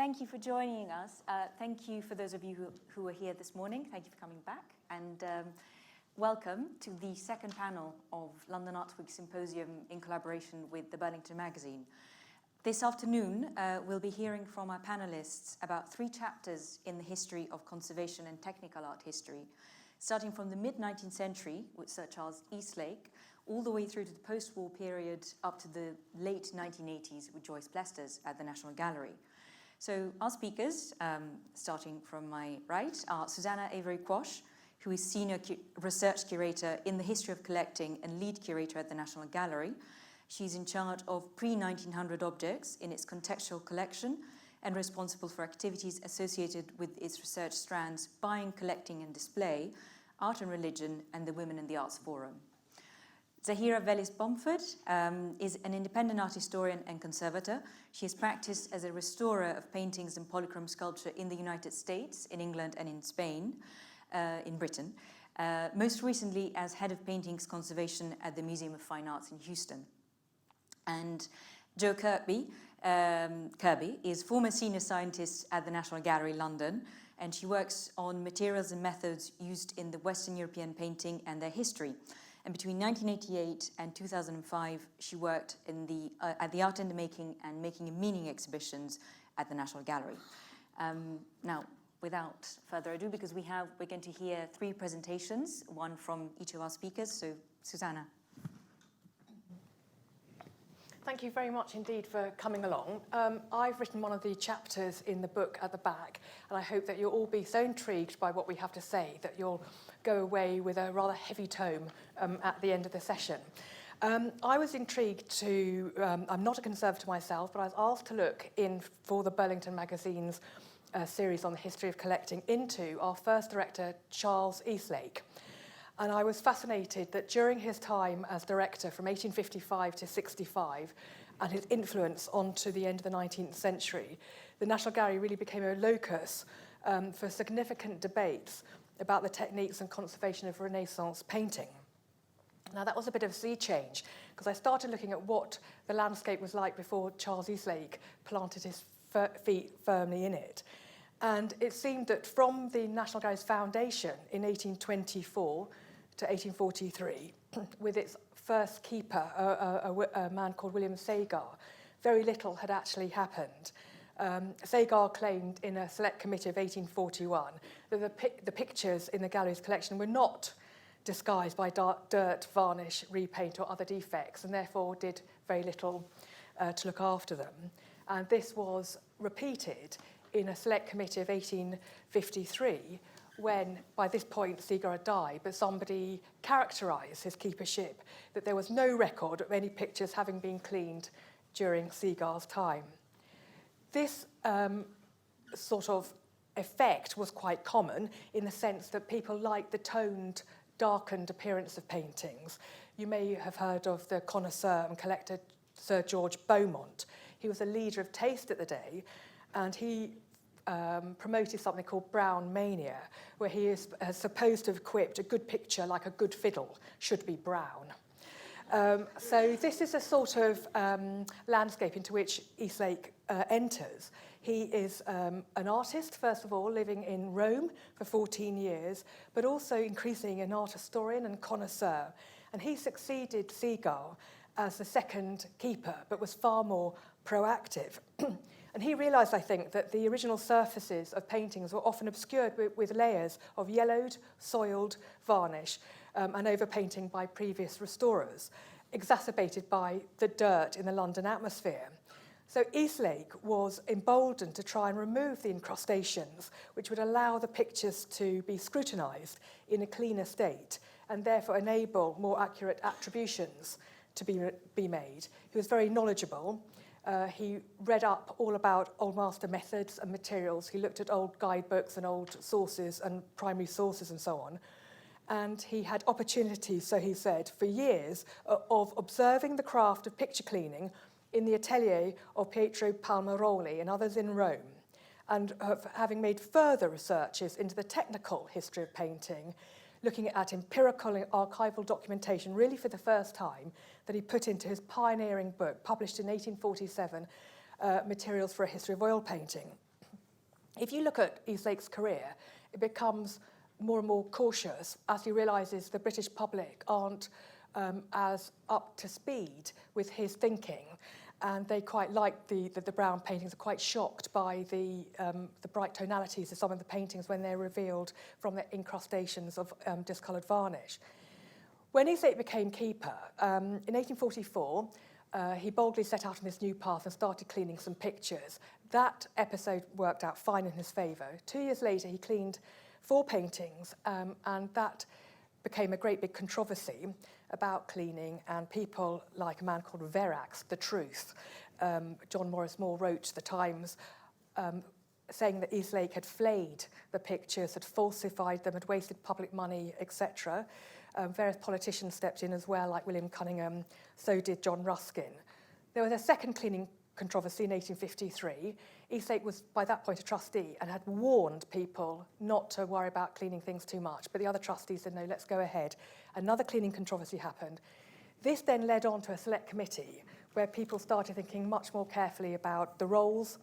thank you for joining us. Thank you for those of you who are here this morning. Thank you for coming back. And welcome to the second panel of London Arts Week Symposium in collaboration with the Burlington magazine. This afternoon, we'll be hearing from our panelists about 3 chapters in the history of conservation and technical art history, starting from the mid-19th century with Sir Charles Eastlake, all the way through to the post-war period up to the late 1980s with Joyce Plesters at the National Gallery. So our speakers, starting from my right, are Susanna Avery-Quash, who is Senior Research Curator in the History of Collecting and Lead Curator at the National Gallery. She's in charge of pre-1900 objects in its contextual collection and responsible for activities associated with its research strands buying, collecting and display, art and religion, and the Women in the Arts Forum. Zahira Véliz Bomford is an independent art historian and conservator. She has practiced as a restorer of paintings and polychrome sculpture in the United States, in England and in Spain, in Britain. Most recently as head of paintings conservation at the Museum of Fine Arts in Houston. And Jo Kirby is former senior scientist at the National Gallery London, and she works on materials and methods used in the Western European painting and their history. And between 1988 and 2005, she worked in at the Art in the Making and Making a Meaning exhibitions at the National Gallery. Now, without further ado, because we're going to hear 3 presentations, one from each of our speakers. So, Susanna. Thank you very much indeed for coming along. I've written one of the chapters in the book at the back, and I hope that you'll all be so intrigued by what we have to say that you'll go away with a rather heavy tome at the end of the session. I was intrigued to, I'm not a conservator myself, but I was asked to look in for the Burlington magazine's series on the history of collecting into our first director, Charles Eastlake. And I was fascinated that during his time as director from 1855 to 65 and his influence onto the end of the 19th century, the National Gallery really became a locus for significant debates about the techniques and conservation of Renaissance painting. Now that was a bit of a sea change because I started looking at what the landscape was like before Charles Eastlake planted his feet firmly in it. And it seemed that from the National Gallery's foundation in 1824 to 1843, with its first keeper, a man called William Sagar, very little had actually happened. Sagar claimed in a select committee of 1841 that the pictures in the gallery's collection were not disguised by dirt, varnish, repaint or other defects, and therefore did very little to look after them. And this was repeated in a select committee of 1853, when, by this point, Sagar had died, but somebody characterised his keepership that there was no record of any pictures having been cleaned during Sagar's time. This sort of effect was quite common in the sense that people liked the toned, darkened appearance of paintings. You may have heard of the connoisseur and collector Sir George Beaumont. He was a leader of taste at the day, and he promoted something called brown mania, where he is supposed to have quipped a good picture like a good fiddle should be brown. So this is a sort of landscape into which Eastlake enters. He is an artist, first of all, living in Rome for 14 years, but also increasingly an art historian and connoisseur. And he succeeded Sagar as the second keeper, but was far more proactive. And he realised, I think, that the original surfaces of paintings were often obscured with layers of yellowed, soiled varnish and overpainting by previous restorers, exacerbated by the dirt in the London atmosphere. So Eastlake was emboldened to try and remove the incrustations, which would allow the pictures to be scrutinised in a cleaner state and therefore enable more accurate attributions to be made. He was very knowledgeable. He read up all about old master methods and materials. He looked at old guidebooks and old sources and primary sources and so on. And he had opportunities, so he said, for years of observing the craft of picture cleaning in the atelier of Pietro Palmaroli and others in Rome, and of having made further researches into the technical history of painting, looking at empirical and archival documentation, really for the first time, that he put into his pioneering book, published in 1847, Materials for a History of Oil Painting. If you look at Eastlake's career, it becomes more and more cautious as he realises the British public aren't as up to speed with his thinking, and they quite like the brown paintings, are quite shocked by the bright tonalities of some of the paintings when they're revealed from the incrustations of discoloured varnish. When Eastlake became keeper, in 1844, he boldly set out on this new path and started cleaning some pictures. That episode worked out fine in his favour. 2 years later, he cleaned 4 paintings, and that became a great big controversy about cleaning, and people like a man called Verax, The Truth, John Morris Moore wrote to the Times, saying that Eastlake had flayed the pictures, had falsified them, had wasted public money, etc. Various politicians stepped in as well, like William Cunningham, so did John Ruskin. There was a second cleaning controversy in 1853. Eastlake was by that point a trustee and had warned people not to worry about cleaning things too much, but the other trustees said, no, let's go ahead. Another cleaning controversy happened. This then led on to a select committee where people started thinking much more carefully about the roles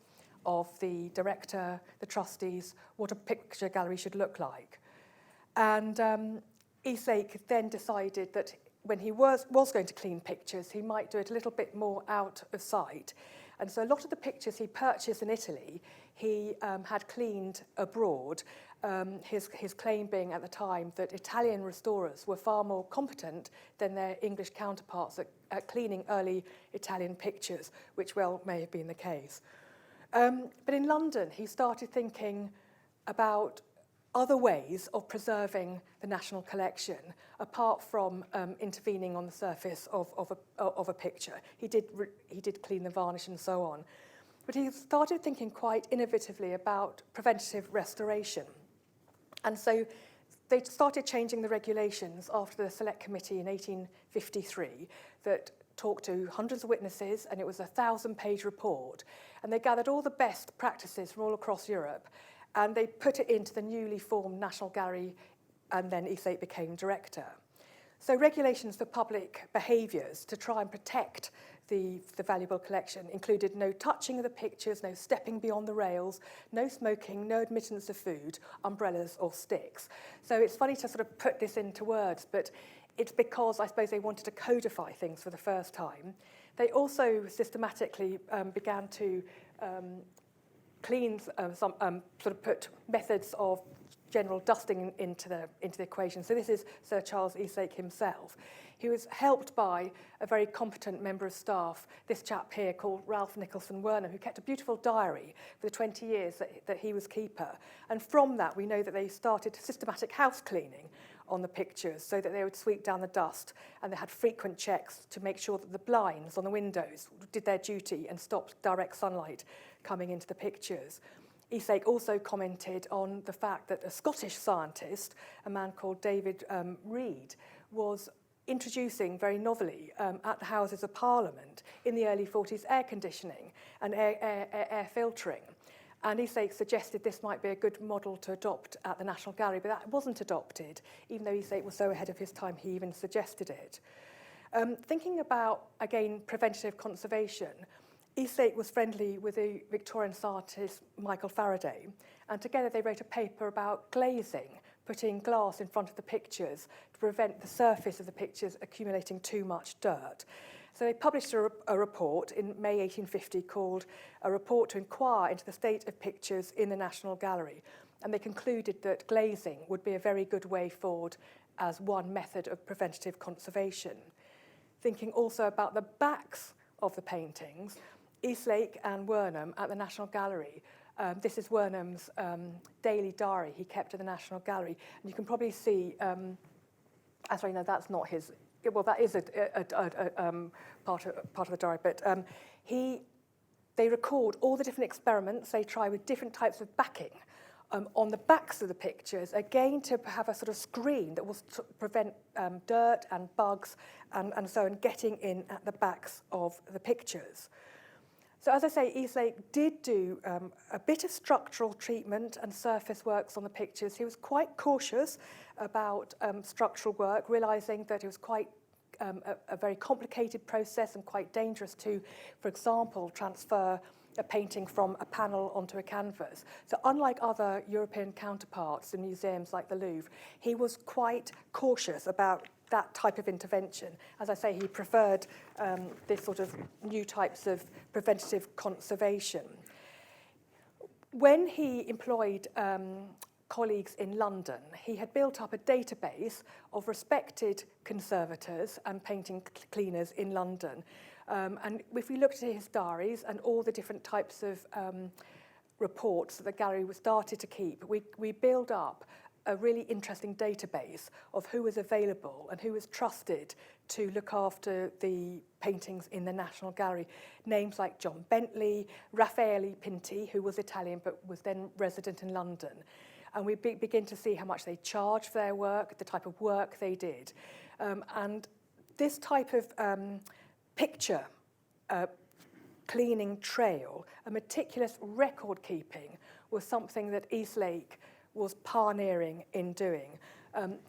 of the director, the trustees, what a picture gallery should look like. And Eastlake then decided that when he was going to clean pictures, he might do it a little bit more out of sight. And so a lot of the pictures he purchased in Italy, he had cleaned abroad, his claim being at the time that Italian restorers were far more competent than their English counterparts at cleaning early Italian pictures, which well may have been the case. But in London, he started thinking about other ways of preserving the national collection, apart from intervening on the surface of a picture. He did clean the varnish and so on. But he started thinking quite innovatively about preventative restoration. And so they started changing the regulations after the Select Committee in 1853 that talked to hundreds of witnesses, and it was a 1,000-page report. And they gathered all the best practices from all across Europe, and they put it into the newly formed National Gallery, and then Eastlake became director. So regulations for public behaviours to try and protect the valuable collection included no touching of the pictures, no stepping beyond the rails, no smoking, no admittance of food, umbrellas or sticks. So it's funny to sort of put this into words, but it's because I suppose they wanted to codify things for the first time. They also systematically began to clean, sort of put methods of general dusting into the equation. So this is Sir Charles Eastlake himself. He was helped by a very competent member of staff, this chap here called Ralph Nicholson Wernham, who kept a beautiful diary for the 20 years that he was keeper. And from that, we know that they started systematic house cleaning on the pictures so that they would sweep down the dust, and they had frequent checks to make sure that the blinds on the windows did their duty and stopped direct sunlight coming into the pictures. Eastlake also commented on the fact that a Scottish scientist, a man called David Reed, was introducing very novelly at the Houses of Parliament in the early 40s air conditioning and air filtering. And Eastlake suggested this might be a good model to adopt at the National Gallery, but that wasn't adopted, even though Eastlake was so ahead of his time, he even suggested it. Thinking about, again, preventative conservation, Eastlake was friendly with the Victorian scientist Michael Faraday, and together they wrote a paper about glazing, putting glass in front of the pictures to prevent the surface of the pictures accumulating too much dirt. So they published a report in May 1850 called A Report to Inquire into the State of Pictures in the National Gallery, and they concluded that glazing would be a very good way forward as one method of preventative conservation. Thinking also about the backs of the paintings, Eastlake and Wernham at the National Gallery. This is Wernham's daily diary he kept at the National Gallery. And you can probably see, actually, no, that's not his, well, that is a part of the diary, but they record all the different experiments they try with different types of backing on the backs of the pictures, again to have a sort of screen that will prevent dirt and bugs and so on getting in at the backs of the pictures. So as I say, Eastlake did do a bit of structural treatment and surface works on the pictures. He was quite cautious about structural work, realising that it was quite a very complicated process and quite dangerous to, for example, transfer a painting from a panel onto a canvas. So unlike other European counterparts in museums like the Louvre, he was quite cautious about that type of intervention. As I say, he preferred this sort of new types of preventative conservation. When he employed colleagues in London, he had built up a database of respected conservators and painting cleaners in London. And if we looked at his diaries and all the different types of reports that the gallery started to keep, we build up a really interesting database of who was available and who was trusted to look after the paintings in the National Gallery. Names like John Bentley, Raffaele Pinti, who was Italian but was then resident in London. And we begin to see how much they charged for their work, the type of work they did. And this type of picture cleaning trail, a meticulous record keeping, was something that Eastlake was pioneering in doing.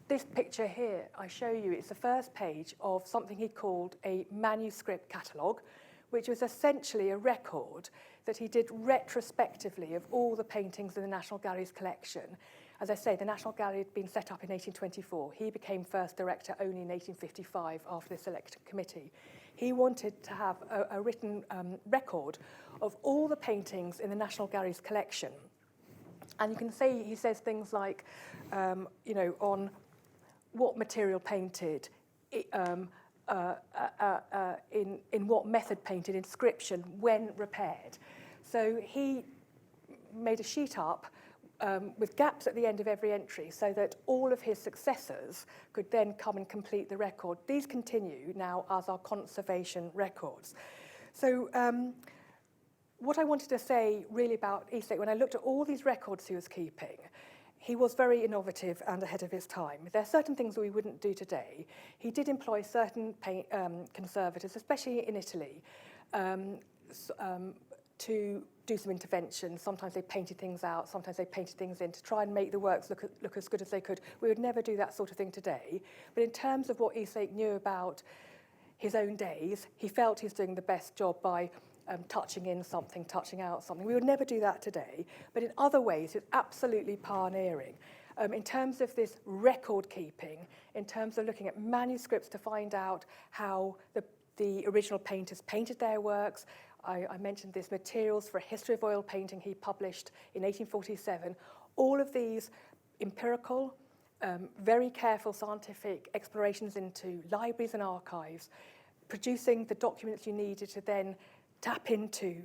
This picture here, I show you, it's the first page of something he called a manuscript catalogue, which was essentially a record that he did retrospectively of all the paintings in the National Gallery's collection. As I say, the National Gallery had been set up in 1824. He became first director only in 1855 after the select committee. He wanted to have a written record of all the paintings in the National Gallery's collection. And you can see he says things like, on what material painted, in what method painted, inscription, when repaired. So he made a sheet up with gaps at the end of every entry so that all of his successors could then come and complete the record. These continue now as our conservation records. So what I wanted to say really about Eastlake, when I looked at all these records he was keeping, he was very innovative and ahead of his time. There are certain things that we wouldn't do today. He did employ certain conservators, especially in Italy, to do some intervention. Sometimes they painted things out, sometimes they painted things in to try and make the works look as good as they could. We would never do that sort of thing today. But in terms of what Eastlake knew about his own days, he felt he was doing the best job by touching in something, touching out something. We would never do that today. But in other ways, it's absolutely pioneering. In terms of this record keeping, in terms of looking at manuscripts to find out how the original painters painted their works. I mentioned this materials for a history of oil painting he published in 1847. All of these empirical, very careful scientific explorations into libraries and archives, producing the documents you needed to then tap into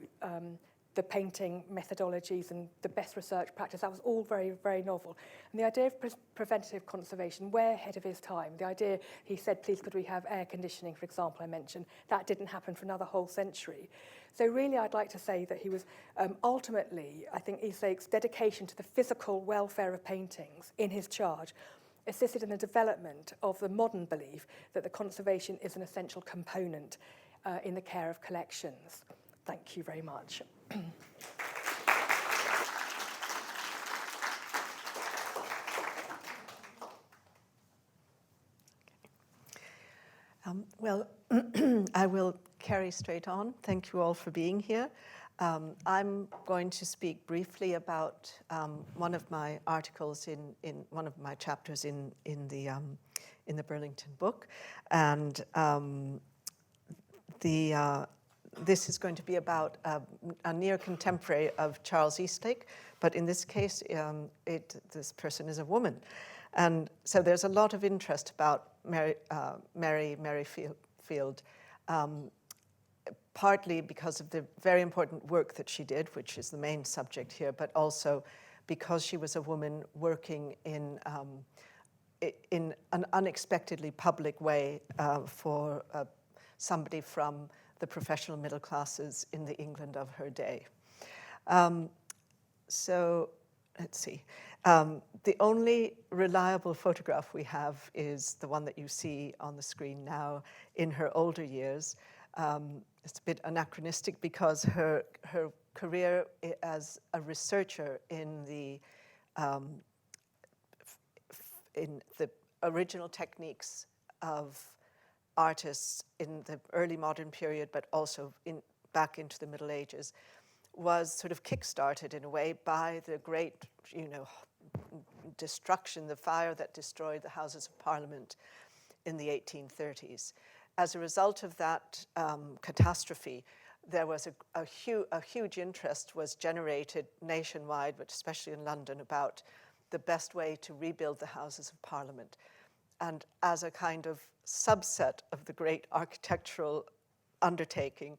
the painting methodologies and the best research practice. That was all very, very novel. And the idea of preventative conservation, way ahead of his time. The idea, he said, please could we have air conditioning, for example, I mentioned. That didn't happen for another whole century. So really, I'd like to say that he was ultimately, I think Eastlake's dedication to the physical welfare of paintings in his charge assisted in the development of the modern belief that the conservation is an essential component in the care of collections. Thank you very much. Well, I will carry straight on. Thank you all for being here. I'm going to speak briefly about one of my articles in one of my chapters in the Burlington book, and this is going to be about a near contemporary of Charles Eastlake, but in this case, this person is a woman. And so there's a lot of interest about Mary Merrifield, partly because of the very important work that she did, which is the main subject here, but also because she was a woman working in an unexpectedly public way for somebody from the professional middle classes in the England of her day. So let's see. The only reliable photograph we have is the one that you see on the screen now in her older years. It's a bit anachronistic because her career as a researcher in the original techniques of artists in the early modern period, but also back into the Middle Ages, was sort of kick-started in a way by the great, destruction, the fire that destroyed the Houses of Parliament in the 1830s. As a result of that catastrophe, there was a huge interest was generated nationwide, but especially in London, about the best way to rebuild the Houses of Parliament. And as a kind of subset of the great architectural undertaking,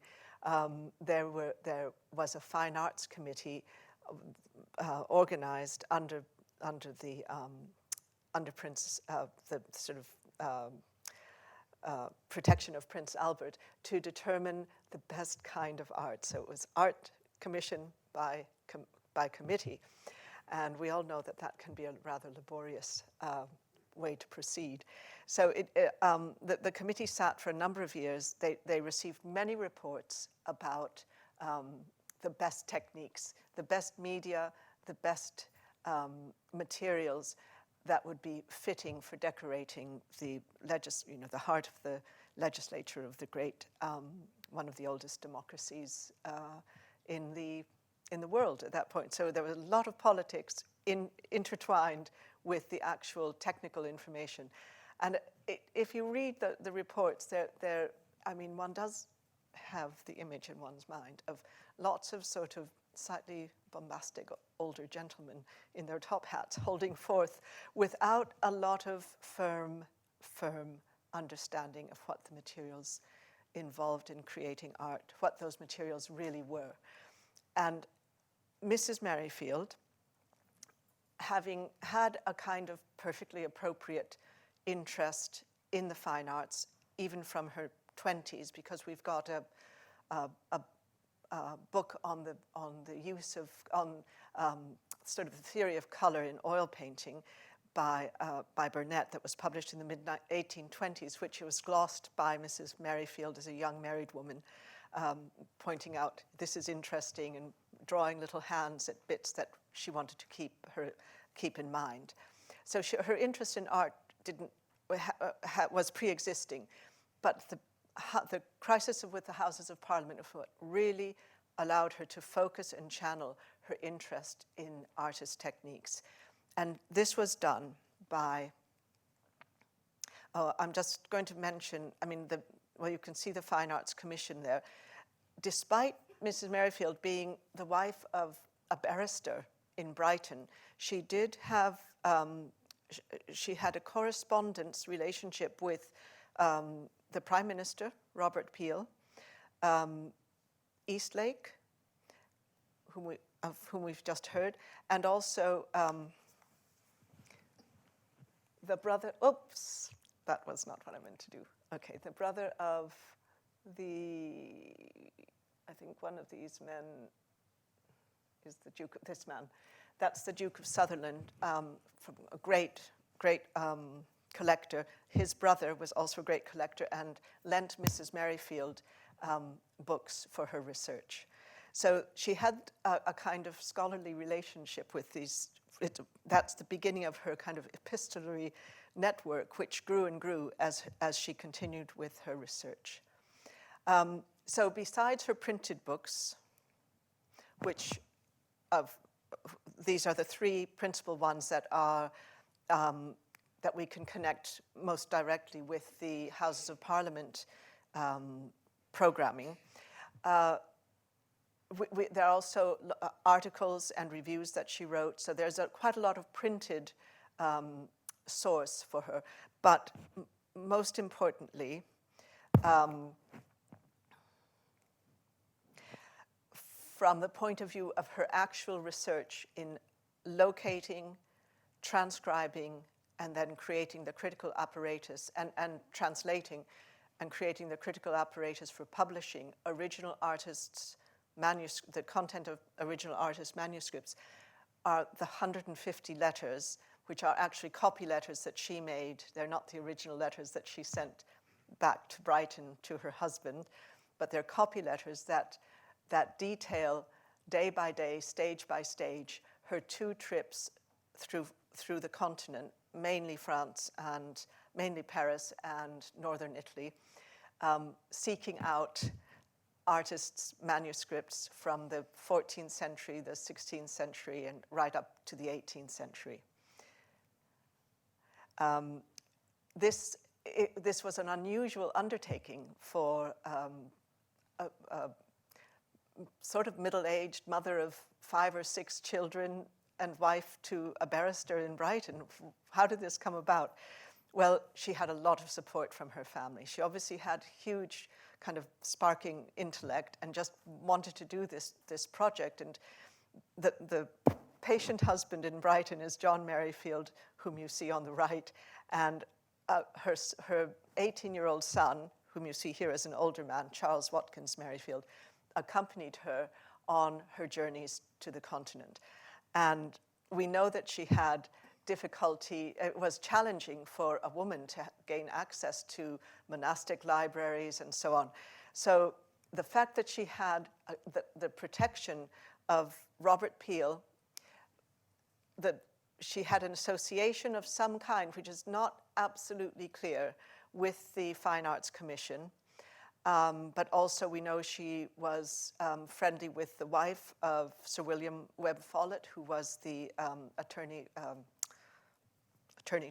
there was a fine arts committee organized under Prince, the sort of protection of Prince Albert, to determine the best kind of art. So it was art commission by committee, and we all know that can be a rather laborious way to proceed. So the committee sat for a number of years. They received many reports about the best techniques, the best media, the best materials that would be fitting for decorating the heart of the legislature of the great, one of the oldest democracies in the world at that point. So there was a lot of politics intertwined with the actual technical information. And if you read the reports, one does have the image in one's mind of lots of sort of slightly bombastic older gentlemen in their top hats holding forth without a lot of firm understanding of what the materials involved in creating art, what those materials really were. And Mrs. Merrifield, having had a kind of perfectly appropriate interest in the fine arts, even from her 20s, because we've got a book on the use of sort of the theory of color in oil painting by Burnett that was published in the mid-1820s, which was glossed by Mrs. Merrifield as a young married woman, pointing out this is interesting and drawing little hands at bits that she wanted to keep in mind. So her interest in art was pre-existing, but the crisis with the Houses of Parliament is what really allowed her to focus and channel her interest in artist techniques. And this was done by, I'm just going to mention, you can see the Fine Arts Commission there. Despite Mrs. Merrifield being the wife of a barrister in Brighton, she did have, she had a correspondence relationship with the Prime Minister, Robert Peel, Eastlake, of whom we've just heard, and also the brother, oops, that was not what I meant to do. Okay, the brother of I think one of these men is the Duke of, this man. That's the Duke of Sutherland, from a great collector. His brother was also a great collector and lent Mrs. Merrifield books for her research. So she had a kind of scholarly relationship with these. That's the beginning of her kind of epistolary network, which grew and grew as she continued with her research. So besides her printed books, these are the three principal ones that are that we can connect most directly with the Houses of Parliament programming. There are also articles and reviews that she wrote, so there's quite a lot of printed source for her. But most importantly, from the point of view of her actual research in locating, transcribing, and then creating the critical apparatus and translating and creating the critical apparatus for publishing original artists' the content of original artist manuscripts are the 150 letters, which are actually copy letters that she made. They're not the original letters that she sent back to Brighton to her husband, but they're copy letters that detail day by day, stage by stage, her 2 trips through the continent, mainly France and mainly Paris and northern Italy, seeking out artists' manuscripts from the 14th century, the 16th century, and right up to the 18th century. This was an unusual undertaking for a sort of middle-aged mother of 5 or 6 children and wife to a barrister in Brighton. How did this come about? Well, she had a lot of support from her family. She obviously had huge kind of sparking intellect and just wanted to do this project. And the patient husband in Brighton is John Merrifield, whom you see on the right, and her 18-year-old son, whom you see here as an older man, Charles Watkins Merrifield, accompanied her on her journeys to the continent. And we know that she had difficulty. It was challenging for a woman to gain access to monastic libraries and so on. So the fact that she had the protection of Robert Peel, that she had an association of some kind, which is not absolutely clear, with the Fine Arts Commission, but also we know she was friendly with the wife of Sir William Webb Follett, who was the Attorney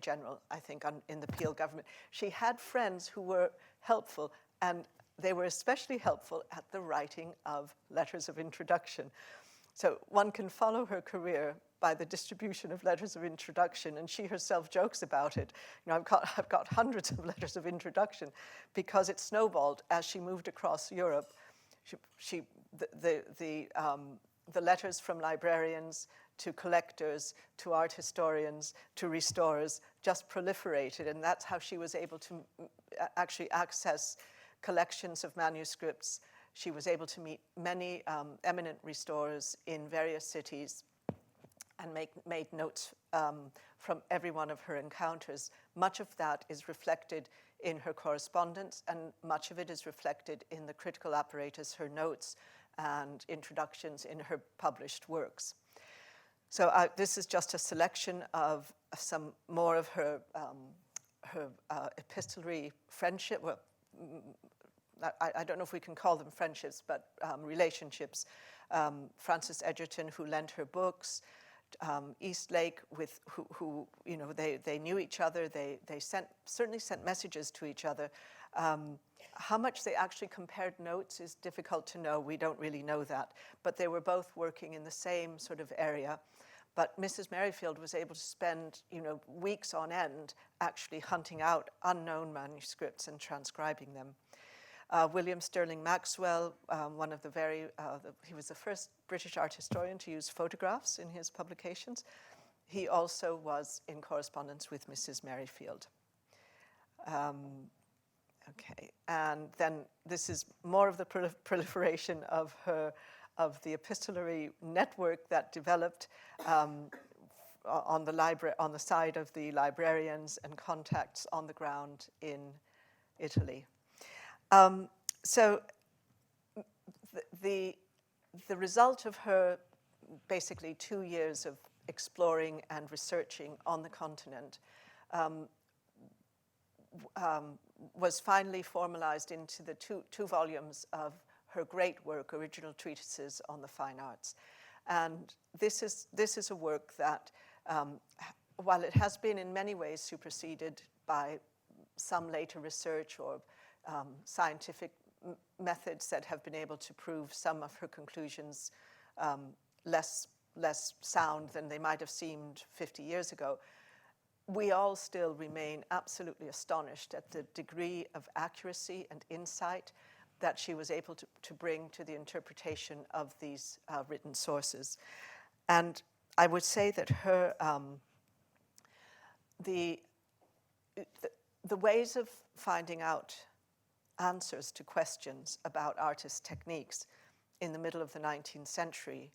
General, I think, in the Peel government. She had friends who were helpful, and they were especially helpful at the writing of letters of introduction. So one can follow her career by the distribution of letters of introduction, and she herself jokes about it. You know, I've got hundreds of letters of introduction, because it snowballed as she moved across Europe. The letters from librarians to collectors, to art historians, to restorers just proliferated, and that's how she was able to actually access collections of manuscripts. She was able to meet many eminent restorers in various cities and made notes from every one of her encounters. Much of that is reflected in her correspondence, and much of it is reflected in the critical apparatus, her notes and introductions in her published works. So this is just a selection of some more of her epistolary friendship. Well, I don't know if we can call them friendships, but relationships. Frances Edgerton, who lent her books. Eastlake, with who you know, they knew each other. They certainly sent messages to each other. How much they actually compared notes is difficult to know. We don't really know that. But they were both working in the same sort of area. But Mrs. Merrifield was able to spend, you know, weeks on end actually hunting out unknown manuscripts and transcribing them. William Sterling Maxwell, one of he was the first British art historian to use photographs in his publications. He also was in correspondence with Mrs. Merrifield. Okay, and then this is more of the proliferation of the epistolary network that developed on the side of the librarians and contacts on the ground in Italy. So the result of her basically 2 years of exploring and researching on the continent was finally formalized into the two volumes of her great work, Original Treatises on the Fine Arts. And this is a work that, while it has been in many ways superseded by some later research or scientific methods that have been able to prove some of her conclusions less sound than they might have seemed 50 years ago, we all still remain absolutely astonished at the degree of accuracy and insight that she was able to bring to the interpretation of these written sources. And I would say that her the ways of finding out answers to questions about artist techniques in the middle of the 19th century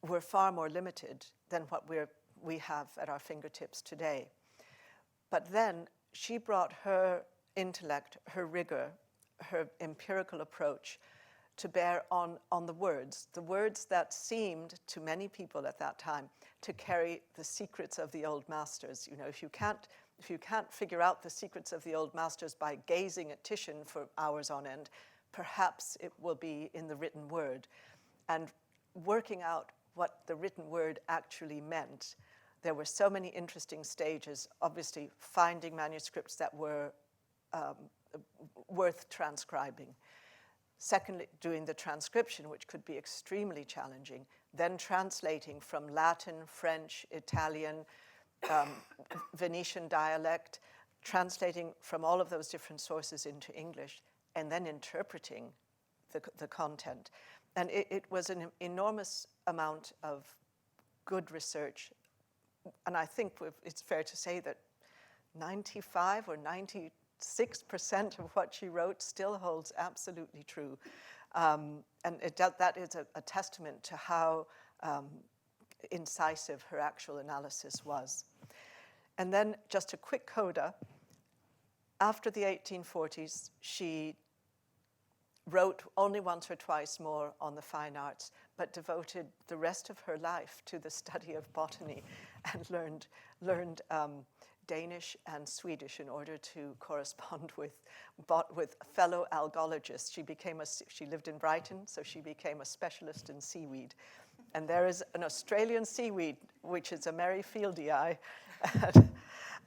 were far more limited than what we have at our fingertips today. But then she brought her intellect, her rigor, her empirical approach to bear on the words that seemed to many people at that time to carry the secrets of the old masters. You know, if you can't figure out the secrets of the old masters by gazing at Titian for hours on end, perhaps it will be in the written word. And working out what the written word actually meant, there were so many interesting stages. Obviously, finding manuscripts that were worth transcribing. Secondly, doing the transcription, which could be extremely challenging. Then translating from Latin, French, Italian, Venetian dialect, translating from all of those different sources into English, and then interpreting the content. And it was an enormous amount of good research. And I think it's fair to say that 95 or 96% of what she wrote still holds absolutely true. And that is a testament to how incisive her actual analysis was. And then just a quick coda. After the 1840s, she wrote only once or twice more on the fine arts, but devoted the rest of her life to the study of botany and learned Danish and Swedish in order to correspond with fellow algologists. She lived in Brighton, so she became a specialist in seaweed. And there is an Australian seaweed, which is a Mary Fieldii.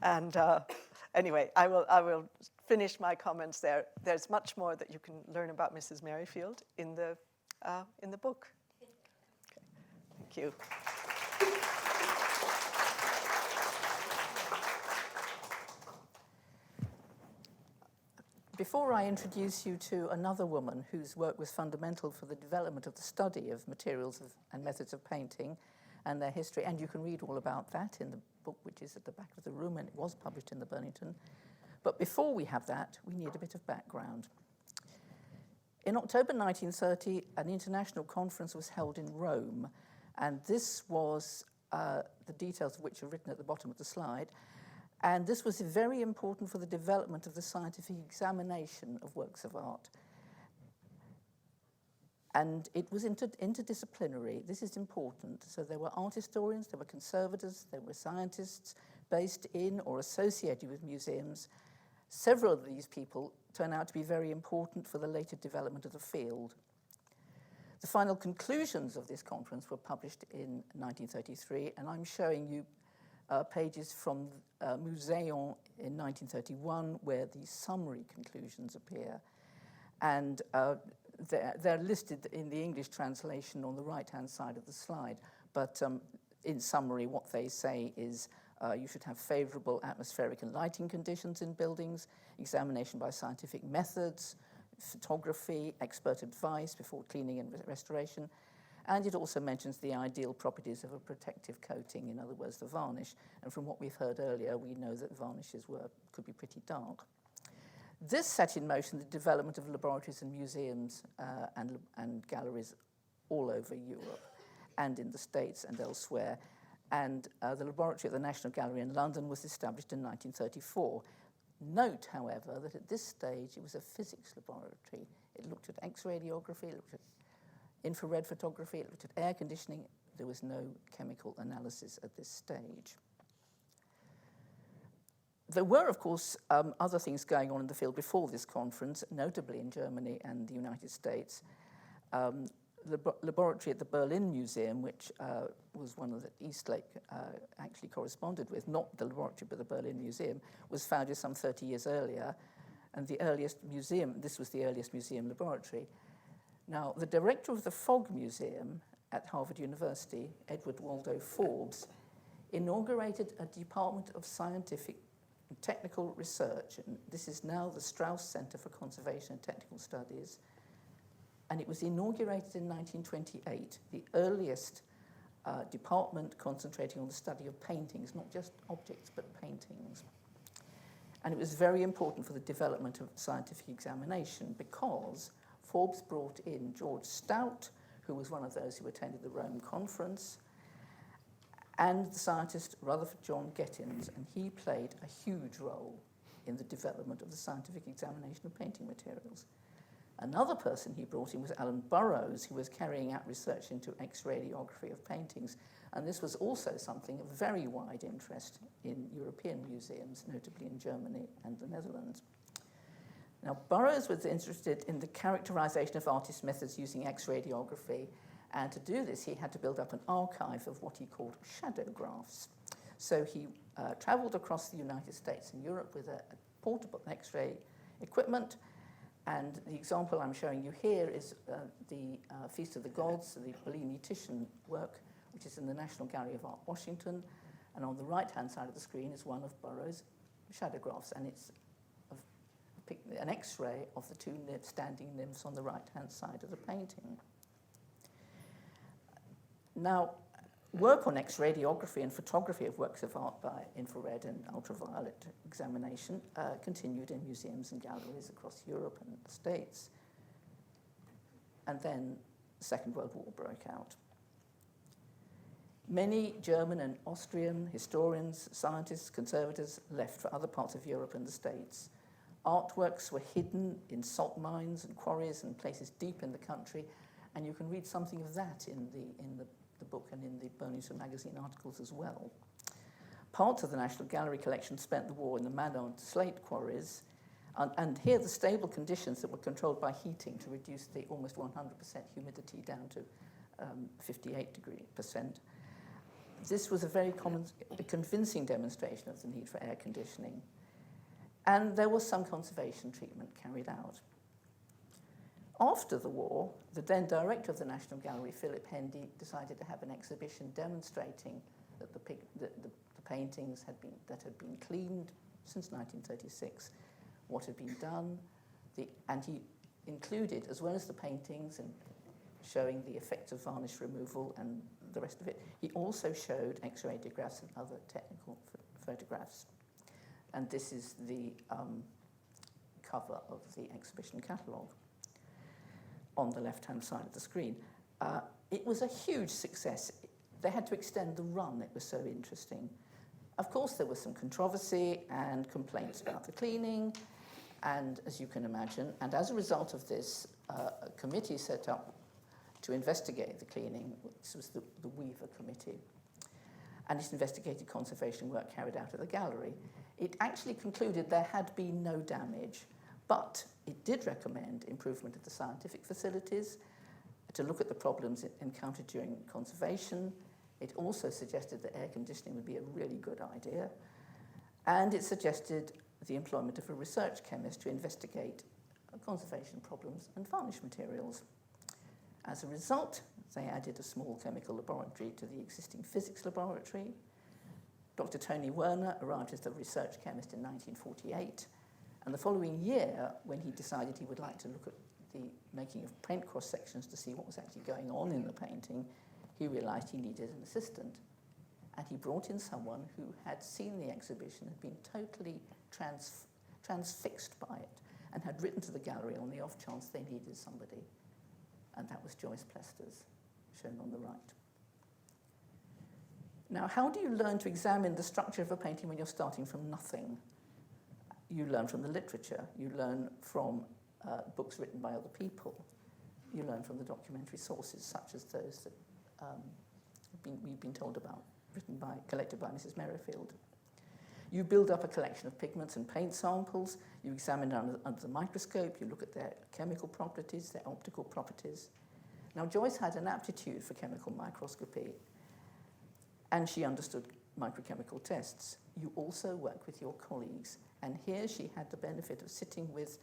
And anyway, I will finish my comments there. There's much more that you can learn about Mrs. Merrifield in the book. Okay. Thank you. Before I introduce you to another woman whose work was fundamental for the development of the study of materials and methods of painting and their history, and you can read all about that in the book which is at the back of the room, and it was published in the Burlington. But before we have that, we need a bit of background. In October 1930, an international conference was held in Rome, and this was, the details of which are written at the bottom of the slide, and this was very important for the development of the scientific examination of works of art. And it was interdisciplinary. This is important. So there were art historians, there were conservators, there were scientists based in or associated with museums. Several of these people turn out to be very important for the later development of the field. The final conclusions of this conference were published in 1933, and I'm showing you pages from Museum in 1931, where the summary conclusions appear. And they're listed in the English translation on the right-hand side of the slide. But in summary, what they say is you should have favorable atmospheric and lighting conditions in buildings, examination by scientific methods, photography, expert advice before cleaning and restoration. And it also mentions the ideal properties of a protective coating, in other words, the varnish. And from what we've heard earlier, we know that varnishes could be pretty dark. This set in motion the development of laboratories and museums and galleries all over Europe and in the States and elsewhere. And the laboratory at the National Gallery in London was established in 1934. Note, however, that at this stage it was a physics laboratory. It looked at X-ray radiography, it looked at infrared photography, it looked at air conditioning. There was no chemical analysis at this stage. There were, of course, other things going on in the field before this conference, notably in Germany and the United States. The laboratory at the Berlin Museum, which was one of that Eastlake actually corresponded with, not the laboratory but the Berlin Museum, was founded some 30 years earlier. And the earliest museum, this was the earliest museum laboratory. Now, the director of the Fogg Museum at Harvard University, Edward Waldo Forbes, inaugurated a Department of Scientific and Technical Research, and this is now the Strauss Center for Conservation and Technical Studies, and it was inaugurated in 1928, the earliest department concentrating on the study of paintings, not just objects, but paintings. And it was very important for the development of scientific examination because Forbes brought in George Stout, who was one of those who attended the Rome conference, and the scientist Rutherford John Gettins, and he played a huge role in the development of the scientific examination of painting materials. Another person he brought in was Alan Burrows, who was carrying out research into X-ray radiography of paintings, and this was also something of very wide interest in European museums, notably in Germany and the Netherlands. Now, Burroughs was interested in the characterization of artist methods using X-radiography, and to do this, he had to build up an archive of what he called shadowgraphs. So he traveled across the United States and Europe with a portable X-ray equipment, and the example I'm showing you here is the Feast of the Gods, the Bellini-Titian work, which is in the National Gallery of Art, Washington, and on the right-hand side of the screen is one of Burroughs' shadowgraphs, and it's an X-ray of the two standing nymphs on the right-hand side of the painting. Now, work on X-radiography and photography of works of art by infrared and ultraviolet examination continued in museums and galleries across Europe and the States. And then the Second World War broke out. Many German and Austrian historians, scientists, conservators left for other parts of Europe and the States. Artworks were hidden in salt mines and quarries and places deep in the country, and you can read something of that in the book and in the Burlington magazine articles as well. Parts of the National Gallery collection spent the war in the Manant slate quarries, and here the stable conditions that were controlled by heating to reduce the almost 100% humidity down to 58%. This was a very convincing demonstration of the need for air conditioning. And there was some conservation treatment carried out. After the war, the then director of the National Gallery, Philip Hendy, decided to have an exhibition demonstrating that the paintings that had been cleaned since 1936, what had been done, and he included, as well as the paintings and showing the effects of varnish removal and the rest of it, he also showed X-radiographs and other technical photographs. And this is the cover of the exhibition catalogue on the left-hand side of the screen. It was a huge success. They had to extend the run. It was so interesting. Of course, there was some controversy and complaints about the cleaning, and as you can imagine, and as a result of this, a committee set up to investigate the cleaning. This was the Weaver Committee, and it investigated conservation work carried out at the gallery. It actually concluded there had been no damage, but it did recommend improvement of the scientific facilities, to look at the problems encountered during conservation. It also suggested that air conditioning would be a really good idea, and it suggested the employment of a research chemist to investigate conservation problems and varnish materials. As a result, they added a small chemical laboratory to the existing physics laboratory. Dr. Tony Werner arrived as the research chemist in 1948, and the following year, when he decided he would like to look at the making of paint cross-sections to see what was actually going on in the painting, he realized he needed an assistant. And he brought in someone who had seen the exhibition, had been totally transfixed by it, and had written to the gallery on the off chance they needed somebody. And that was Joyce Plesters, shown on the right. Now, how do you learn to examine the structure of a painting when you're starting from nothing? You learn from the literature. You learn from books written by other people. You learn from the documentary sources, such as those that we've been told about, collected by Mrs. Merrifield. You build up a collection of pigments and paint samples. You examine them under the microscope. You look at their chemical properties, their optical properties. Now, Joyce had an aptitude for chemical microscopy, and she understood microchemical tests. You also work with your colleagues, and here she had the benefit of sitting with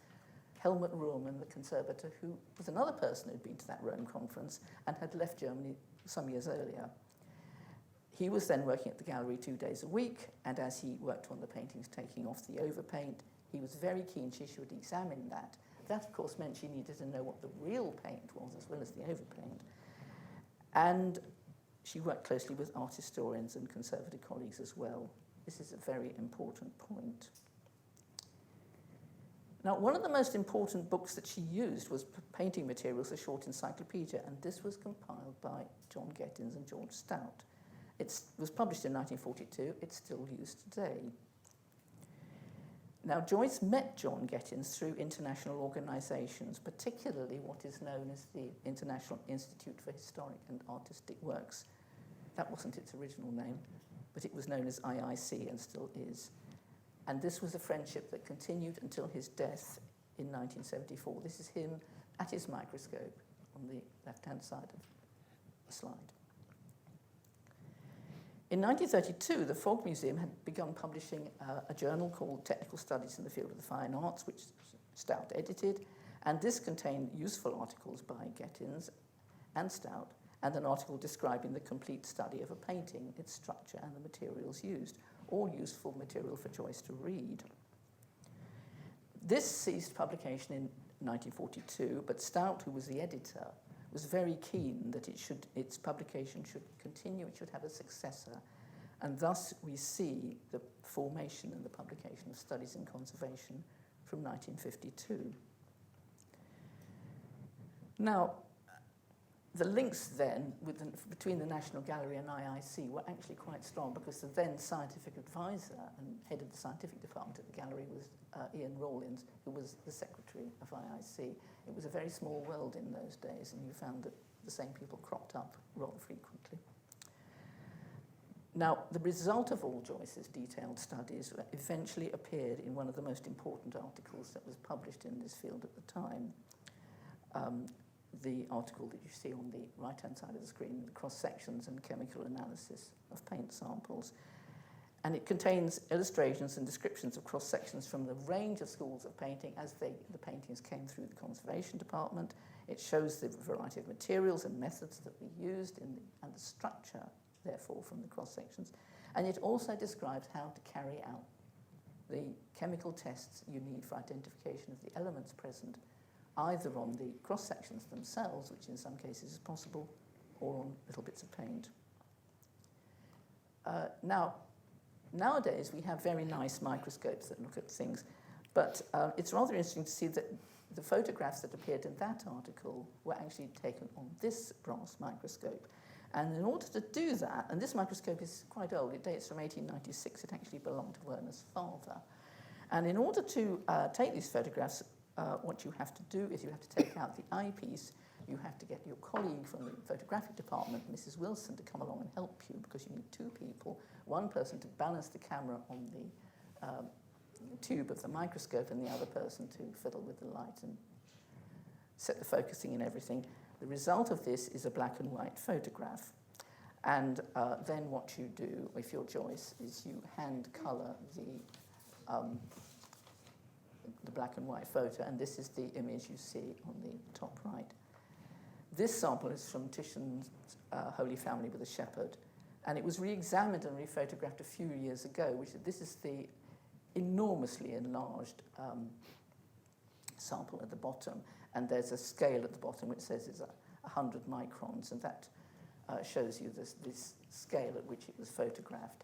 Helmut Ruhlmann, the conservator, who was another person who'd been to that Rome conference and had left Germany some years earlier. He was then working at the gallery 2 days a week, and as he worked on the paintings taking off the overpaint, he was very keen she should examine that. That, of course, meant she needed to know what the real paint was as well as the overpaint. And she worked closely with art historians and conservative colleagues as well. This is a very important point. Now, one of the most important books that she used was Painting Materials, a Short Encyclopedia, and this was compiled by John Gettins and George Stout. It was published in 1942. It's still used today. Now, Joyce met John Gettins through international organizations, particularly what is known as the International Institute for Historic and Artistic Works. That wasn't its original name, but it was known as IIC and still is. And this was a friendship that continued until his death in 1974. This is him at his microscope on the left-hand side of the slide. In 1932, the Fogg Museum had begun publishing a journal called Technical Studies in the Field of the Fine Arts, which Stout edited, and this contained useful articles by Gettins and Stout, and an article describing the complete study of a painting, its structure, and the materials used, all useful material for Joyce to read. This ceased publication in 1942, but Stout, who was the editor, was very keen that its publication should continue, it should have a successor, and thus we see the formation and the publication of Studies in Conservation from 1952. Now, the links then between the National Gallery and IIC were actually quite strong, because the then scientific advisor and head of the scientific department at the gallery was Ian Rawlins, who was the secretary of IIC. It was a very small world in those days, and you found that the same people cropped up rather frequently. Now, the result of all Joyce's detailed studies eventually appeared in one of the most important articles that was published in this field at the time. The article that you see on the right-hand side of the screen, cross-sections and chemical analysis of paint samples. And it contains illustrations and descriptions of cross-sections from the range of schools of painting as the paintings came through the conservation department. It shows the variety of materials and methods that we used and the structure, therefore, from the cross-sections. And it also describes how to carry out the chemical tests you need for identification of the elements present, either on the cross-sections themselves, which in some cases is possible, or on little bits of paint. Nowadays, we have very nice microscopes that look at things, but it's rather interesting to see that the photographs that appeared in that article were actually taken on this brass microscope. And in order to do that, and this microscope is quite old, it dates from 1896, it actually belonged to Werner's father. And in order to take these photographs, what you have to do is you have to take out the eyepiece. You have to get your colleague from the photographic department, Mrs. Wilson, to come along and help you, because you need two people, one person to balance the camera on the tube of the microscope and the other person to fiddle with the light and set the focusing and everything. The result of this is a black and white photograph. And then what you do, if you're Joyce, is you hand colour the black and white photo, and this is the image you see on the top right. This sample is from Titian's Holy Family with a Shepherd, and it was re-examined and rephotographed a few years ago, this is the enormously enlarged sample at the bottom, and there's a scale at the bottom which says it's 100 microns, and that shows you this scale at which it was photographed.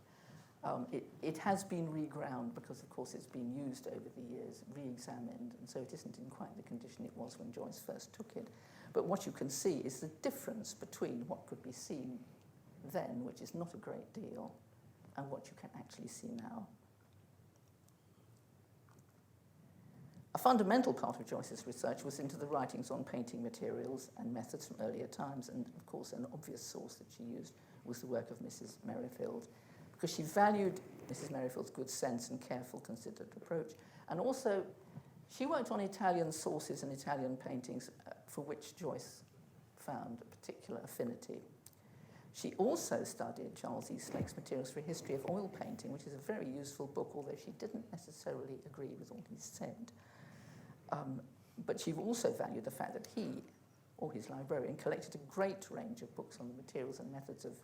It has been reground because, of course, it's been used over the years, re-examined, and so it isn't in quite the condition it was when Joyce first took it. But what you can see is the difference between what could be seen then, which is not a great deal, and what you can actually see now. A fundamental part of Joyce's research was into the writings on painting materials and methods from earlier times, and of course an obvious source that she used was the work of Mrs. Merrifield, because she valued Mrs. Merrifield's good sense and careful, considered approach, and also she worked on Italian sources and Italian paintings for which Joyce found a particular affinity. She also studied Charles Eastlake's Materials for a History of Oil Painting, which is a very useful book, although she didn't necessarily agree with all he said. But she also valued the fact that he, or his librarian, collected a great range of books on the materials and methods of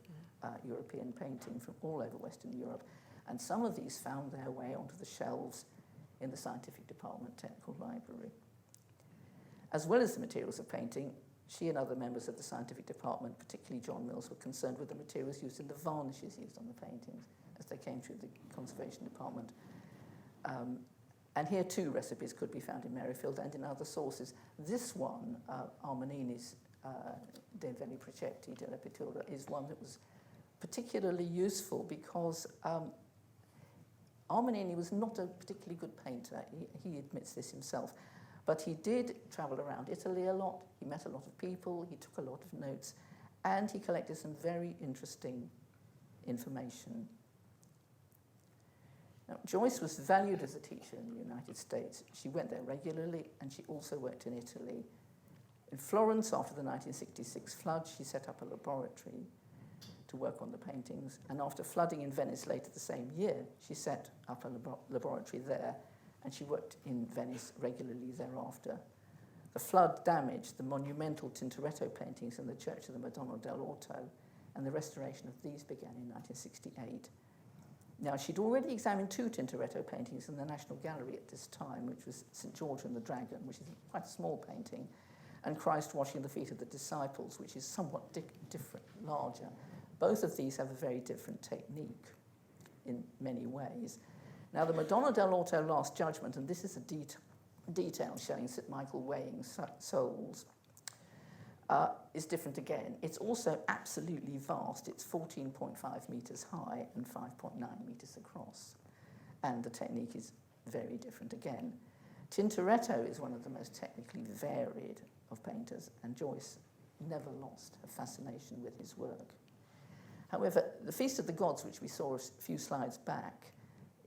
European painting from all over Western Europe. And some of these found their way onto the shelves in the Scientific Department Technical Library. As well as the materials of painting, she and other members of the Scientific Department, particularly John Mills, were concerned with the materials used in the varnishes used on the paintings as they came through the Conservation Department. And here too recipes could be found in Merrifield and in other sources. This one, Armanini's De Veli Precetti della Pittura, is one that was particularly useful because Armanini was not a particularly good painter. He admits this himself. But he did travel around Italy a lot. He met a lot of people. He took a lot of notes. And he collected some very interesting information. Now, Joyce was valued as a teacher in the United States. She went there regularly, and she also worked in Italy. In Florence, after the 1966 flood, she set up a laboratory to work on the paintings, and after flooding in Venice later the same year, she set up a laboratory there, and she worked in Venice regularly thereafter. The flood damaged the monumental Tintoretto paintings in the Church of the Madonna dell'Orto, and the restoration of these began in 1968. Now, she'd already examined 2 Tintoretto paintings in the National Gallery at this time, which was St. George and the Dragon, which is quite a small painting, and Christ washing the feet of the disciples, which is somewhat different, larger. Both of these have a very different technique in many ways. Now, the Madonna dell'Orto Last Judgment, and this is a detail showing St. Michael weighing souls, is different again. It's also absolutely vast. It's 14.5 metres high and 5.9 metres across. And the technique is very different again. Tintoretto is one of the most technically varied of painters, and Joyce never lost her fascination with his work. However, the Feast of the Gods, which we saw a few slides back,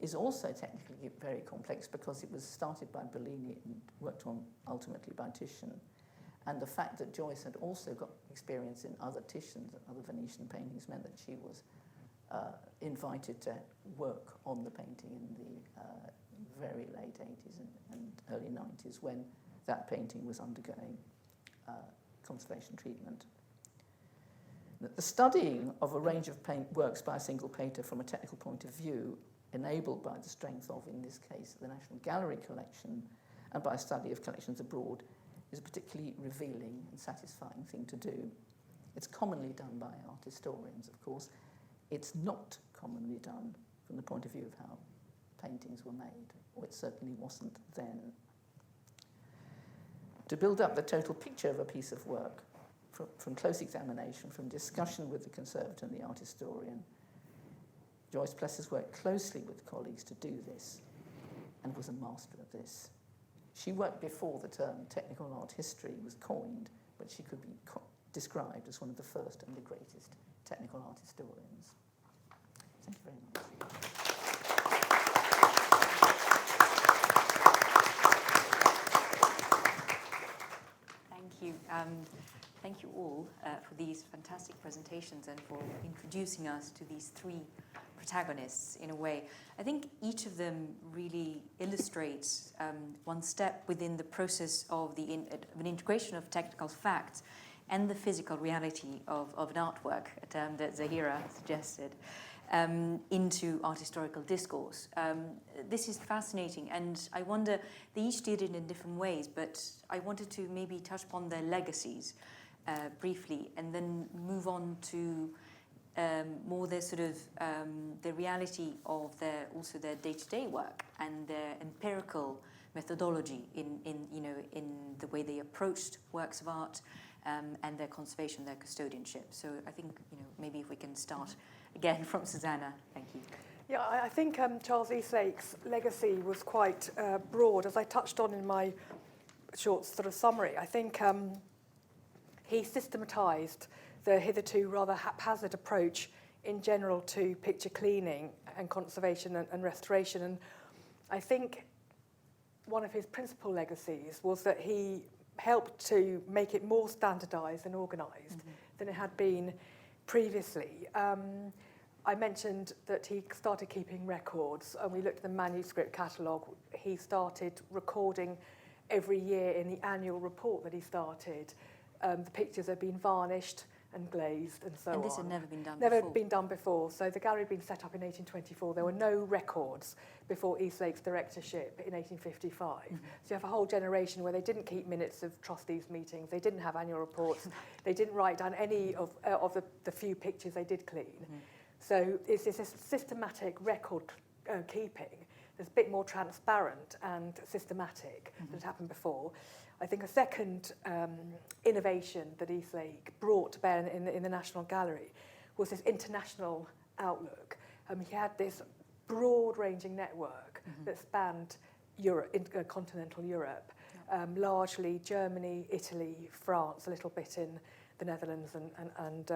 is also technically very complex because it was started by Bellini and worked on ultimately by Titian. And the fact that Joyce had also got experience in other Titians and other Venetian paintings meant that she was invited to work on the painting in the very late 80s and early 90s when that painting was undergoing conservation treatment. The studying of a range of works by a single painter from a technical point of view, enabled by the strength of, in this case, the National Gallery collection, and by a study of collections abroad, is a particularly revealing and satisfying thing to do. It's commonly done by art historians, of course. It's not commonly done from the point of view of how paintings were made, or it certainly wasn't then. To build up the total picture of a piece of work, from close examination, from discussion with the conservator and the art historian, Joyce Plessers worked closely with colleagues to do this, and was a master of this. She worked before the term technical art history was coined, but she could be described as one of the first and the greatest technical art historians. Thank you very much. Thank you. Thank you all for these fantastic presentations and for introducing us to these 3 protagonists in a way. I think each of them really illustrates one step within the process of an integration of technical facts and the physical reality of an artwork, a term that Zahira suggested, into art historical discourse. This is fascinating, and I wonder, they each did it in different ways, but I wanted to maybe touch upon their legacies briefly, and then move on to more their sort of the reality of their day-to-day work and their empirical methodology in the way they approached works of art and their conservation, their custodianship. So I think maybe if we can start again from Susanna. Thank you. Yeah, I think Charles Eastlake's legacy was quite broad, as I touched on in my short sort of summary. I think he systematised the hitherto rather haphazard approach in general to picture cleaning and conservation and restoration. And I think one of his principal legacies was that he helped to make it more standardised and organised than it had been previously. I mentioned that he started keeping records, and we looked at the manuscript catalogue. He started recording every year in the annual report that he started. The pictures had been varnished and glazed and so on. And this had never been done before? Never been done before. So the gallery had been set up in 1824. There were no records before Eastlake's directorship in 1855. So you have a whole generation where they didn't keep minutes of trustees' meetings, they didn't have annual reports, they didn't write down any of the few pictures they did clean. So it's this systematic record keeping that's a bit more transparent and systematic than had happened before. I think a second innovation that Eastlake brought to bear in the National Gallery was this international outlook. He had this broad-ranging network that spanned Europe, continental Europe, largely Germany, Italy, France, a little bit in the Netherlands and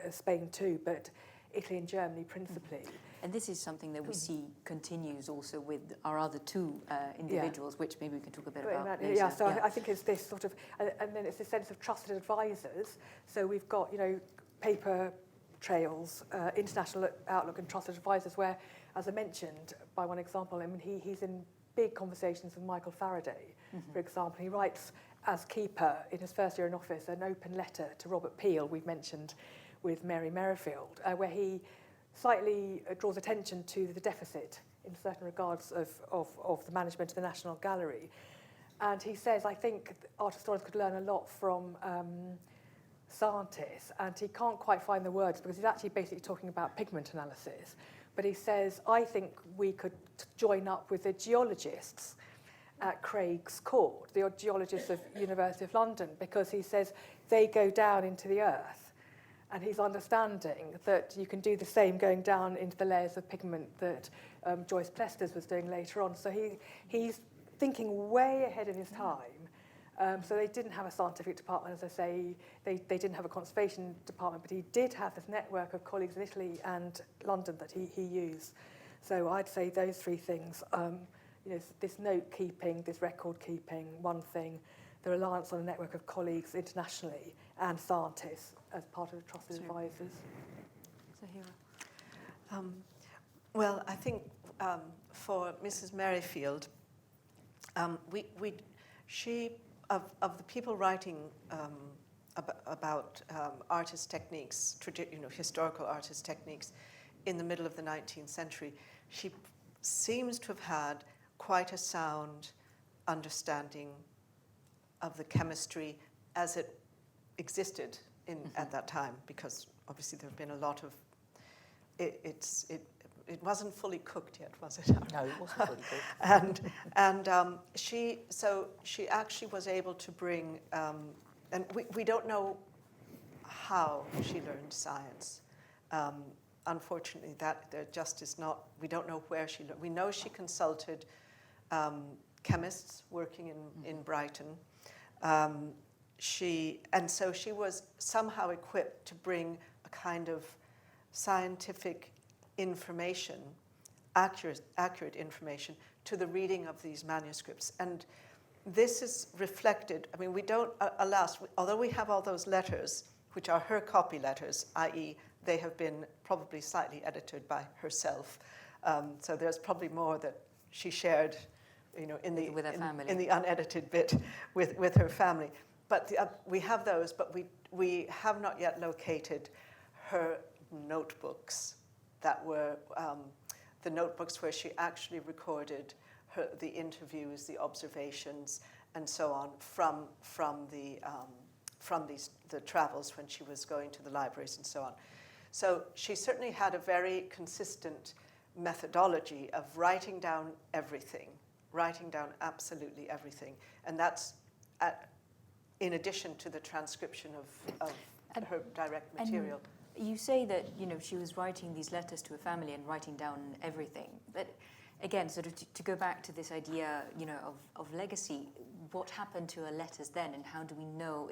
Spain too, but Italy and Germany principally. And this is something that we see continues also with our other two individuals, which maybe we can talk a bit about later. Yeah, so I think it's this sort of, and then it's this sense of trusted advisors. So we've got, paper trails, international outlook and trusted advisors where, as I mentioned by one example, I mean, he's in big conversations with Michael Faraday, for example. He writes, as keeper, in his first year in office, an open letter to Robert Peel, we've mentioned, with Mary Merrifield, where he slightly draws attention to the deficit in certain regards of the management of the National Gallery. And he says, I think art historians could learn a lot from scientists, and he can't quite find the words because he's actually basically talking about pigment analysis. But he says, I think we could join up with the geologists at Craig's Court, the geologists of University of London, because he says they go down into the earth. And he's understanding that you can do the same going down into the layers of pigment that Joyce Plesters was doing later on. So he's thinking way ahead of his time. So they didn't have a scientific department, as I say. They didn't have a conservation department, but he did have this network of colleagues in Italy and London that he used. So I'd say those three things, this note-keeping, this record-keeping, one thing, the reliance on a network of colleagues internationally and scientists as part of the trusted advisors. Zahira. Well, I think for Mrs. Merrifield, she of the people writing about artist techniques, historical artist techniques in the middle of the 19th century, she seems to have had quite a sound understanding of the chemistry as it existed at that time, because obviously there have been a lot of it wasn't fully cooked yet, was it? No, it wasn't fully cooked. and she actually was able to bring, and we don't know how she learned science. Unfortunately, that there just is not. We don't know where she learned. We know she consulted chemists working in Brighton. So she was somehow equipped to bring a kind of scientific information, accurate information, to the reading of these manuscripts. And this is reflected, I mean, we don't, alas, although we have all those letters, which are her copy letters, i.e. they have been probably slightly edited by herself. So there's probably more that she shared, in the unedited bit with her family. But we have those, but we have not yet located her notebooks that were the notebooks where she actually recorded the interviews, the observations, and so on from the travels when she was going to the libraries and so on. So she certainly had a very consistent methodology of writing down everything, writing down absolutely everything, and that's in addition to the transcription of her direct material. You say that she was writing these letters to her family and writing down everything. But again, sort of to go back to this idea, of legacy, what happened to her letters then, and how do we know?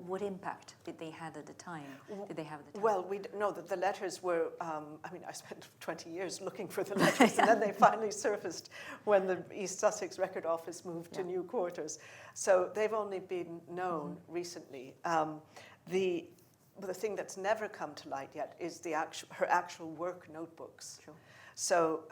What impact did they have at the time? Well, we know that the letters were. I spent 20 years looking for the letters, and then they finally surfaced when the East Sussex Record Office moved to new quarters. So they've only been known recently. The thing that's never come to light yet is her actual work notebooks. Sure. So,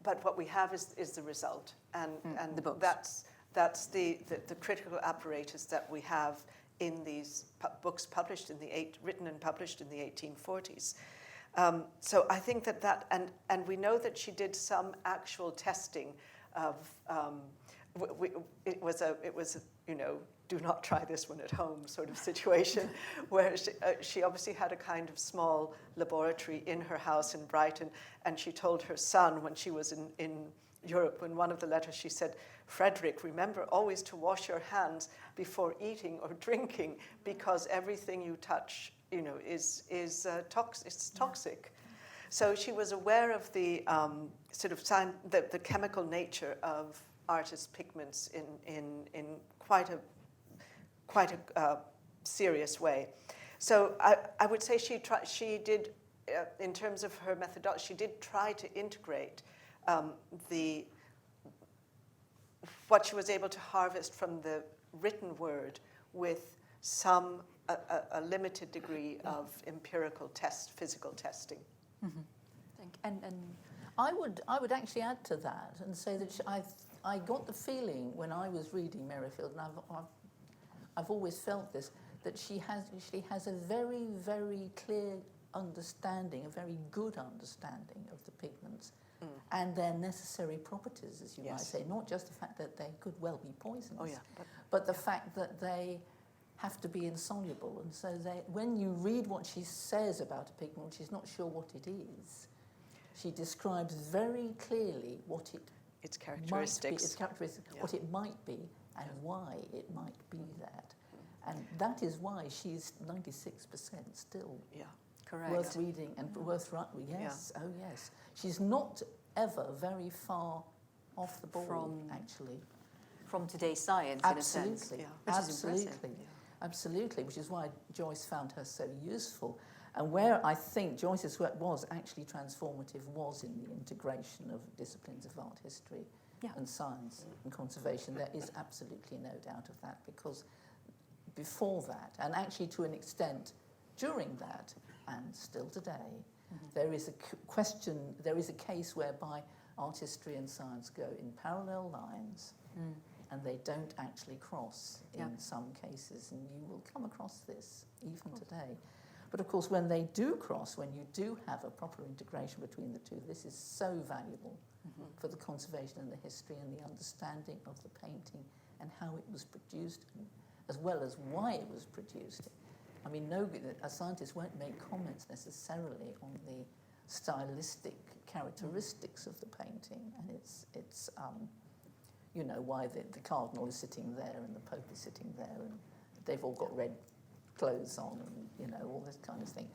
but what we have is the result, and the books. That's the critical apparatus that we have in these books written and published in the 1840s. So I think that and we know that she did some actual testing of. It was do not try this one at home sort of situation, where she obviously had a kind of small laboratory in her house in Brighton, and she told her son when she was in Europe, in one of the letters she said, "Frederick, remember always to wash your hands before eating or drinking, because everything you touch, is toxic." So she was aware of the the chemical nature of artist pigments in quite a serious way. So I would say she did in terms of her methodology, she did try to integrate what she was able to harvest from the written word with a limited degree of empirical physical testing. And I would actually add to that and say that I got the feeling when I was reading Merrifield, and I've always felt this, that she has a very, very clear understanding, a very good understanding of the pigments and their necessary properties, as you might say, not just the fact that they could well be poisonous, but the fact that they have to be insoluble. And so when you read what she says about a pigment, she's not sure what it is. She describes very clearly what its characteristics, what it might be, and why it might be that. And that is why she's 96% still correct. Worth reading and worth writing. Yes, oh yes. She's not ever very far off the ball, actually. From today's science, in a sense. Absolutely, which is why Joyce found her so useful. And where I think Joyce's work was actually transformative was in the integration of disciplines of art history and science and conservation. There is absolutely no doubt of that, because before that, and actually to an extent during that, and still today, there is a case whereby art history and science go in parallel lines, and they don't actually cross in some cases, and you will come across this even today. But of course, when they do cross, when you do have a proper integration between the two, this is so valuable for the conservation and the history and the understanding of the painting and how it was produced, as well as why it was produced. I mean, a scientist won't make comments necessarily on the stylistic characteristics of the painting, and it's you know, why the cardinal is sitting there and the pope is sitting there, and they've all got red clothes on, and you know, all this kind of thing.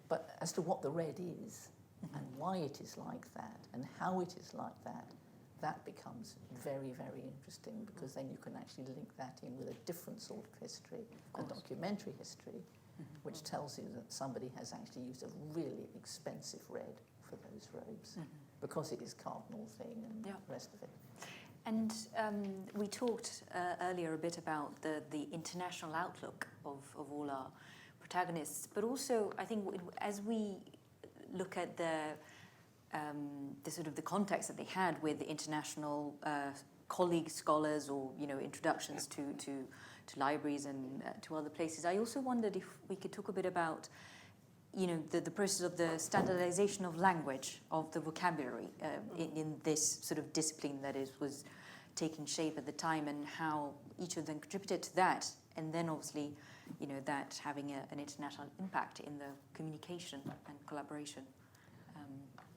But as to what the red is and why it is like that and how it is like that, that becomes very, very interesting, because then you can actually link that in with a different sort of history, a documentary history, which tells you that somebody has actually used a really expensive red for those robes, because it is cardinal thing and the rest of it. And we talked earlier a bit about the international outlook of all our protagonists, but also I think as we look at the sort of the context that they had with the international colleagues, scholars, or introductions to libraries and to other places, I also wondered if we could talk a bit about the process of the standardization of language, of the vocabulary in this sort of discipline that was taking shape at the time, and how each of them contributed to that, and then obviously that having an international impact in the communication and collaboration.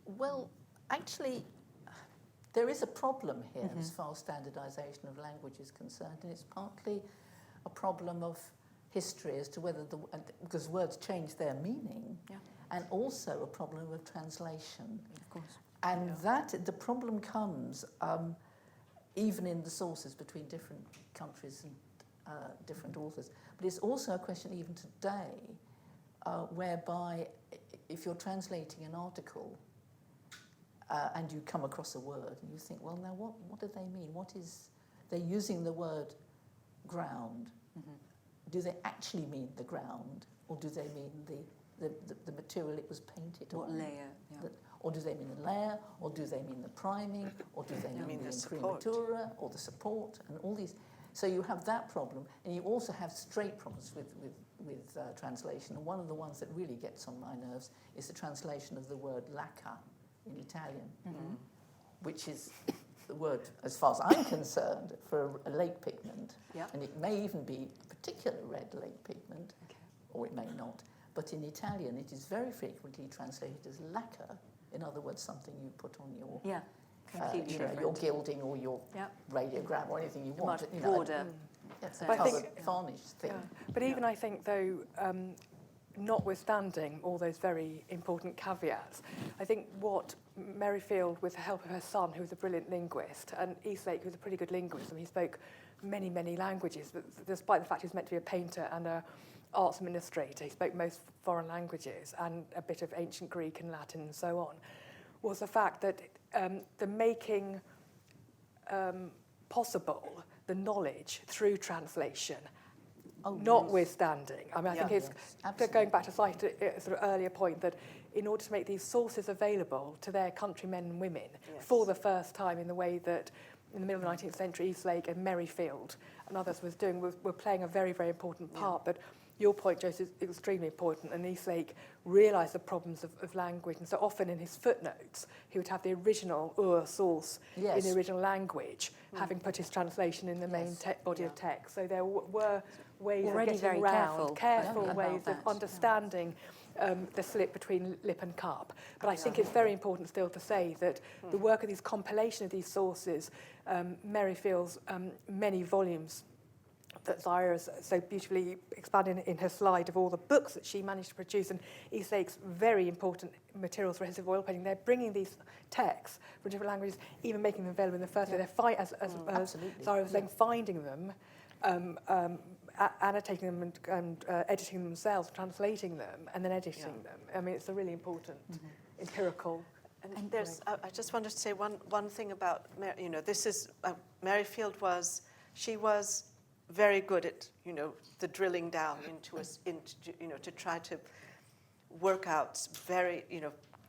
Well, actually, there is a problem here as far as standardization of language is concerned, and it's partly a problem of history as to whether because words change their meaning, and also a problem of translation. Of course. And the problem comes even in the sources between different countries and different authors. But it's also a question even today whereby if you're translating an article and you come across a word and you think, well, now what do they mean? They're using the word ground. Do they actually mean the ground, or do they mean the material it was painted on? What layer? Yeah. Or do they mean the layer, or do they mean the priming, or do they mean the imprimatura, or the support, and all these. So you have that problem, and you also have straight problems with translation. And one of the ones that really gets on my nerves is the translation of the word lacquer in Italian, which is the word, as far as I'm concerned, for a lake pigment. And it may even be a particular red lake pigment, or it may not. But in Italian, it is very frequently translated as lacquer. In other words, something you put on your your gilding or your radiogram or anything you want. Much broader. It's a coloured varnish thing. But even I think, though, notwithstanding all those very important caveats, I think what Merrifield, with the help of her son, who was a brilliant linguist, and Eastlake, who was a pretty good linguist, and he spoke many, many languages, but despite the fact he was meant to be a painter and a arts administrator, he spoke most foreign languages and a bit of ancient Greek and Latin and so on, was the fact that the making possible the knowledge through translation, notwithstanding. I mean, I think it's going back to slightly sort of earlier point that in order to make these sources available to their countrymen and women for the first time in the way that in the middle of the 19th century Eastlake and Merrifield and others were playing a very, very important part. But your point, Joseph, is extremely important, and Eastlake realised the problems of language, and so often in his footnotes he would have the original source in the original language, having put his translation in the main body of text. So there were ways already of getting very around, careful ways of that. understanding the slip between lip and cup. But I think it's very important still to say that the work of these compilation of these sources, Merrifield's many volumes that Zahira has so beautifully expanded in her slide of all the books that she managed to produce, and Eastlake's very important materials for his oil painting. They're bringing these texts from different languages, even making them available in the first way. They're as Zahira was saying, finding them, annotating them and editing them themselves, translating them, and then editing them. I mean, it's a really important empirical. And there's, I just wanted to say one thing about, this is, Merrifield was very good at, the drilling down into to try to work out very,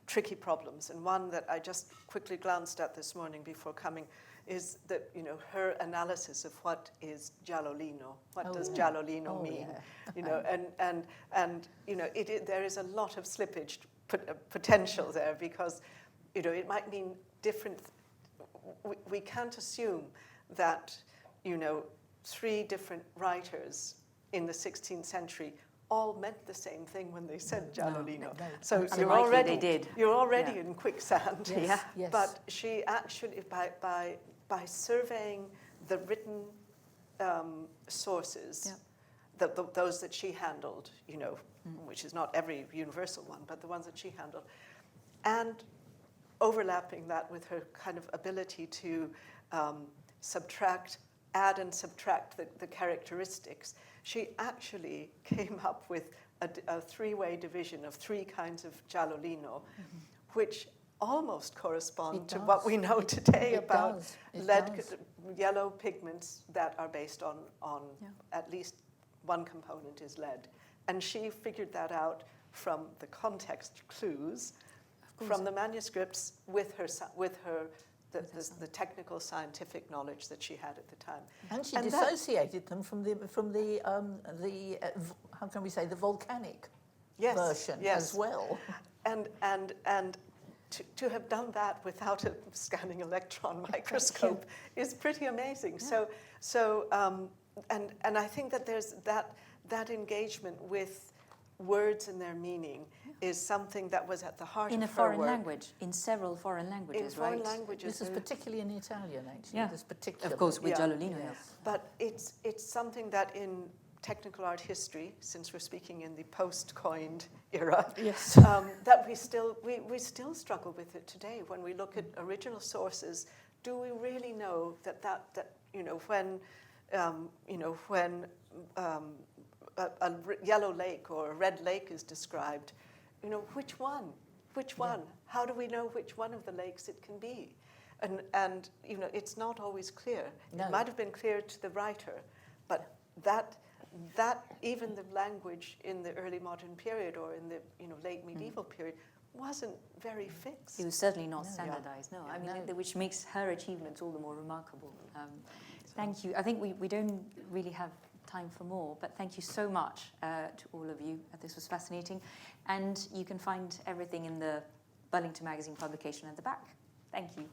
tricky problems. And one that I just quickly glanced at this morning before coming is that, her analysis of what is giallolino. What does giallolino mean? There is a lot of slippage potential there because, it might mean different. We can't assume that, 3 different writers in the 16th century all meant the same thing when they said giallolino. So you're already in quicksand. Yes. But she actually, by surveying the written sources, those that she handled, which is not every universal one, but the ones that she handled, and overlapping that with her kind of ability to add and subtract the characteristics, she actually came up with a 3-way division of 3 kinds of giallolino, which almost correspond to what we know today about yellow pigments that are based on at least one component is lead. And she figured that out from the context clues, from the manuscripts with her the technical scientific knowledge that she had at the time. And she dissociated them from the how can we say, the volcanic version as well. And to have done that without a scanning electron microscope is pretty amazing. And I think that there's that engagement with words and their meaning is something that was at the heart of her work. In a foreign language, in several foreign languages, in foreign languages. This is particularly in Italian, actually. Yeah. This particular, of course, with giallolino. But it's something that in technical art history, since we're speaking in the post-coined era, that we still struggle with it today. When we look at original sources, do we really know that when a yellow lake or a red lake is described, which one? Which one? How do we know which one of the lakes it can be? And it's not always clear. No. It might have been clear to the writer, but that even the language in the early modern period or in the late medieval period wasn't very fixed. It was certainly not standardized. No, I mean, which makes her achievements all the more remarkable. Thank you. I think we don't really have time for more, but thank you so much to all of you. This was fascinating. And you can find everything in the Burlington Magazine publication at the back. Thank you.